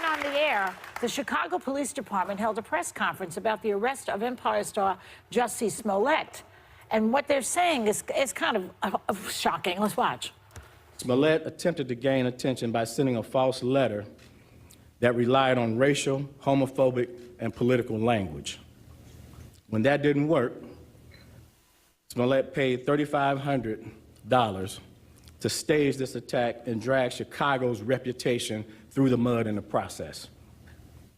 on the air, the Chicago Police Department held a press conference about the arrest of Empire star Jussie Smollett. And what they're saying is kind of shocking. Let's watch. Smollett attempted to gain attention by sending a false letter that relied on racial, homophobic, and political language. When that didn't work, Smollett paid $3,500 to stage this attack and drag Chicago's reputation through the mud in the process.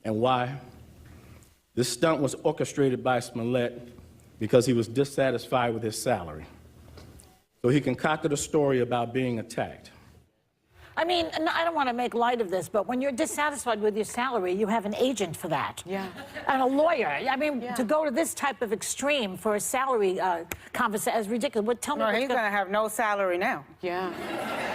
And why? This stunt was orchestrated by Smollett because he was dissatisfied with his salary. So he concocted a story about being attacked. I mean, I don't want to make light of this, but when you're dissatisfied with your salary, you have an agent for that. Yeah. And a lawyer. I mean, to go to this type of extreme for a salary conversation is ridiculous. But tell me, he's going to have no salary now. Yeah.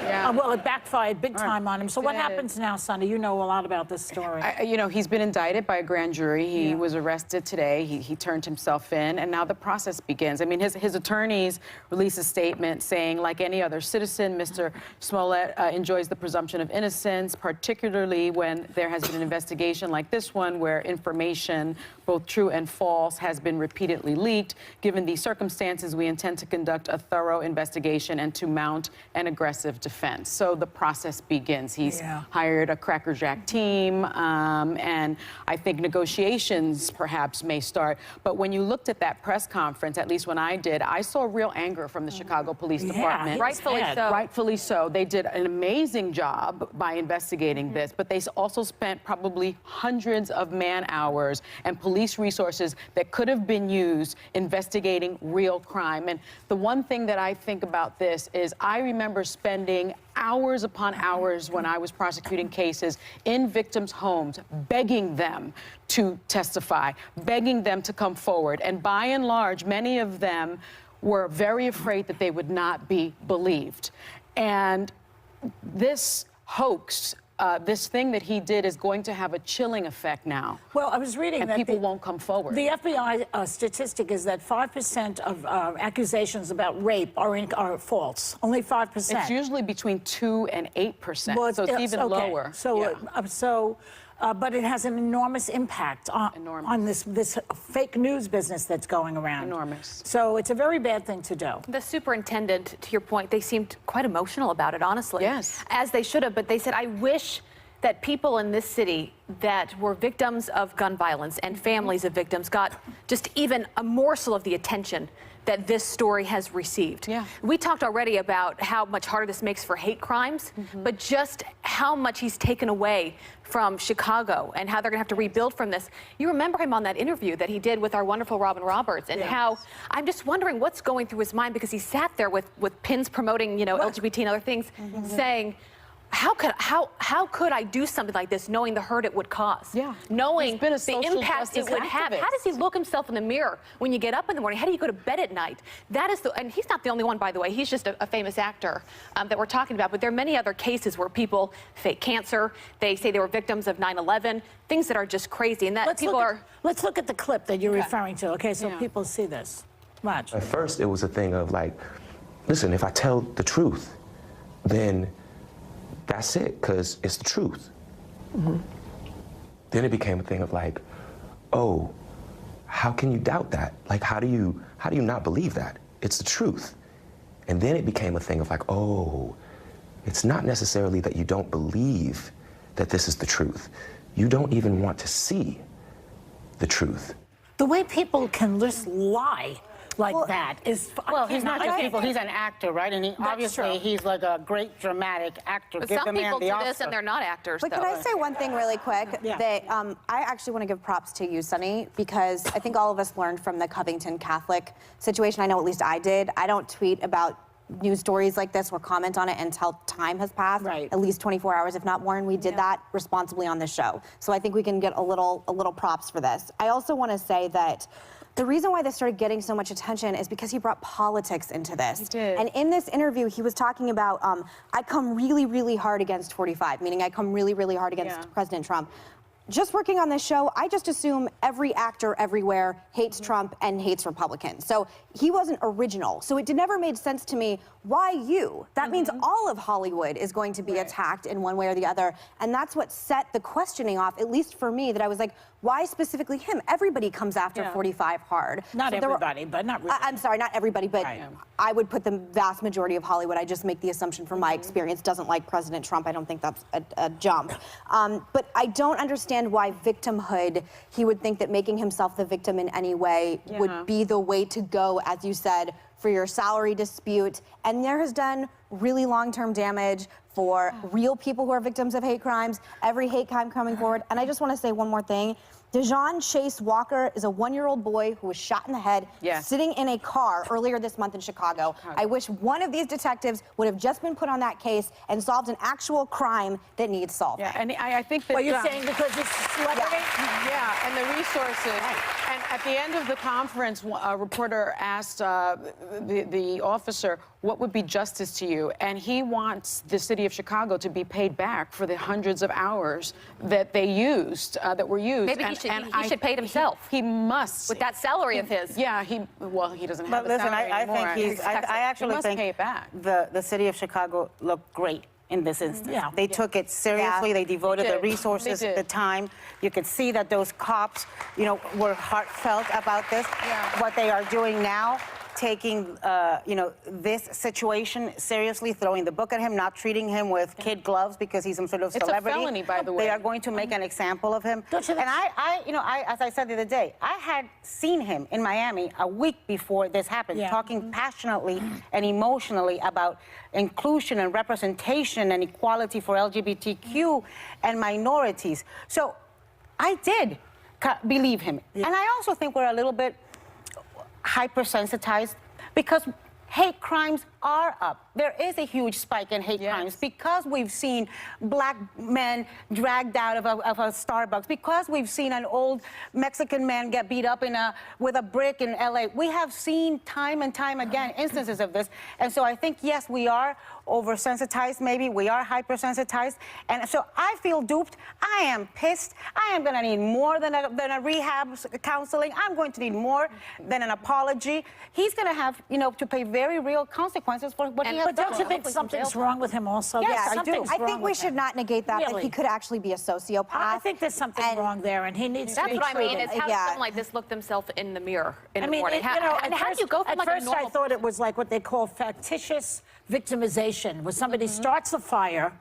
Yeah. Well, it backfired big time on him. So what happens now, Sunday? You know a lot about this story. You know, he's been indicted by a grand jury. He was arrested today. He turned himself in, and now the process begins. I mean, his attorneys released a statement saying, like any other citizen, Mr. Smollett enjoys the presumption of innocence, particularly when there has been an investigation like this one where information, both true and false, has been repeatedly leaked. Given these circumstances, we intend to conduct a thorough investigation and to mount an aggressive defense. So the process begins. He's hired a crackerjack team, and I think negotiations perhaps may start. But when you looked at that press conference, at least when I did, I saw real anger from the Chicago Police Department. Rightfully so. Rightfully so. They did an amazing job by investigating this, but they also spent probably hundreds of man-hours and police resources that could have been used investigating real crime. And the one thing that I think about this is I remember spending hours upon hours when I was prosecuting cases in victims' homes, begging them to testify, begging them to come forward. And by and large, many of them were very afraid that they would not be believed. And this hoax, this thing that he did is going to have a chilling effect now. Well, I was reading and that people won't come forward. The FBI statistic is that 5% of accusations about rape are false. Only 5%. It's usually between 2 and 8%, well, so it's even lower. So, but it has an enormous impact on this fake news business that's going around. Enormous. So it's a very bad thing to do. The superintendent, to your point, they seemed quite emotional about it, honestly. Yes. As they should have, but they said, I wish that people in this city that were victims of gun violence and families of victims got just even a morsel of the attention that this story has received. Yeah. We talked already about how much harder this makes for hate crimes, but just how much he's taken away from Chicago and how they're gonna have to rebuild from this. You remember him on that interview that he did with our wonderful Robin Roberts, and how I'm just wondering what's going through his mind, because he sat there with pins promoting, you know, LGBT and other things, saying, how could I do something like this knowing the hurt it would cause? Yeah. Knowing the impact it would have. activist. How does he look himself in the mirror when you get up in the morning? How do you go to bed at night? That is and he's not the only one, by the way. He's just a famous actor that we're talking about. But there are many other cases where people fake cancer. They say they were victims of 9/11. Things that are just crazy. And that let's look at the clip that you're referring to, okay, so people see this. Watch. At first, it was a thing of like, listen, if I tell the truth, then that's it, because it's the truth. Then it became a thing of like, oh, how can you doubt that? Like, how do you not believe that? It's the truth. And then it became a thing of like, oh, it's not necessarily that you don't believe that this is the truth. You don't even want to see the truth. The way people can just lie like that is... Well, he's not just people, he's an actor, right? And obviously he's like a great dramatic actor. But Give some the man people the do Oscar. this and they're not actors, But though. can I say one thing really quick? That I actually want to give props to you, Sunny, because I think all of us learned from the Covington Catholic situation. I know at least I did. I don't tweet about news stories like this or comment on it until time has passed. Right. At least 24 hours, if not more, and we did that responsibly on this show. So I think we can get a little props for this. I also want to say that the reason why this started getting so much attention is because he brought politics into this. He did. And in this interview, he was talking about, I come really, really hard against 45, meaning I come really, really hard against President Trump. just working on this show, I just assume every actor everywhere hates Trump and hates Republicans. So he wasn't original. So it never made sense to me, why you? That means all of Hollywood is going to be attacked in one way or the other. And that's what set the questioning off, at least for me, that I was like, why specifically him? Everybody comes after 45 hard. Not So everybody, but not really. I'm sorry, not everybody, but I would put the vast majority of Hollywood. I just make the assumption from my experience doesn't like President Trump. I don't think that's a jump. But I don't understand why victimhood, he would think that making himself the victim in any way would be the way to go, as you said, for your salary dispute. And there has done really long-term damage for real people who are victims of hate crimes, every hate crime coming forward. And I just want to say one more thing. Dejon Chase Walker is a 1-year-old boy who was shot in the head sitting in a car earlier this month in Chicago. I wish one of these detectives would have just been put on that case and solved an actual crime that needs solving. Yeah, and I think that... Well, you're saying because it's a celebrity? Yeah, and the resources. And at the end of the conference, a reporter asked the officer, what would be justice to you? And he wants the city of Chicago to be paid back for the hundreds of hours that they used, that were used. Maybe he should pay it himself. He must. With that salary of his. Yeah, he doesn't have But listen, salary I anymore. think I actually must think pay it back. the city of Chicago looked great in this instance. Yeah. They took it seriously. They devoted They the did. resources, They did. the time. You could see that those cops, were heartfelt about this. Yeah. What they are doing now, taking, this situation seriously, throwing the book at him, not treating him with kid gloves because he's some sort of It's a celebrity. felony, by the way. They are going to make an example of him. Don't you And think- as I said the other day, I had seen him in Miami a week before this happened, talking passionately and emotionally about inclusion and representation and equality for LGBTQ and minorities. So I did believe him. And I also think we're a little bit hypersensitized because hate crimes are up. There is a huge spike in hate crimes because we've seen black men dragged out of a Starbucks, because we've seen an old Mexican man get beat up with a brick in LA. We have seen time and time again instances of this. And so I think, yes, we are oversensitized, maybe. We are hypersensitized. And so I feel duped. I am pissed. I am going to need more than a rehab counseling. I'm going to need more than an apology. He's going to have, to pay very real consequences for what he has But done. don't you think something's wrong with him also? Yes, I do. Something's I think wrong we with should him. not negate that Really? he could actually be a sociopath. I think there's something wrong there, and he needs to That's be what I mean. treated. It's how does someone like this look themselves in the mirror in the morning? At How do you go from like a first normal... I thought it was like what they call factitious victimization, where somebody starts a fire,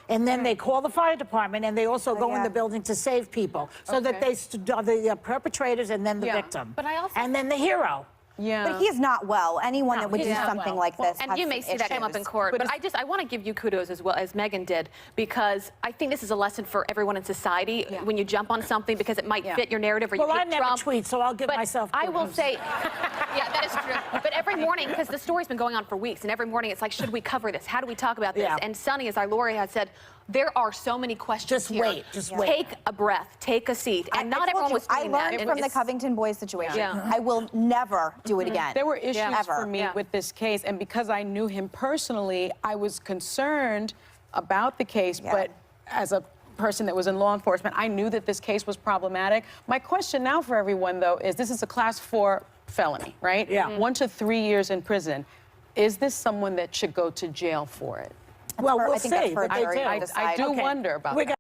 and then they call the fire department, and they also go in the building to save people, so that they are the perpetrators and then the victim, But I also- and then the hero. Yeah. But he's not well. Anyone that would he's do not something well. like this And has you may some see that come up in issues. court, but I want to give you kudos as well as Megan did, because I think this is a lesson for everyone in society when you jump on something because it might fit your narrative or you Well, I hate never Trump. tweet, so I'll give But myself I will kudos. say, yeah, that is true. But every morning, because the story's been going on for weeks, and every morning it's like, should we cover this? How do we talk about this? Yeah. And Sunny, as our lawyer has said, there are so many questions Just here. wait, just wait. Take a breath, take a seat, and not I told everyone you, was doing I that. learned And from the it's- Covington boys situation. Yeah. I will never do it again. There were issues Ever. for me with this case, and because I knew him personally, I was concerned about the case, but as a person that was in law enforcement, I knew that this case was problematic. My question now for everyone, though, is this is a class 4 felony, right? Yeah. 1 to 3 years in prison. Is this someone that should go to jail for it? Well, we'll I think that's see for a what they jury do. to decide. I do Okay. wonder about We that. got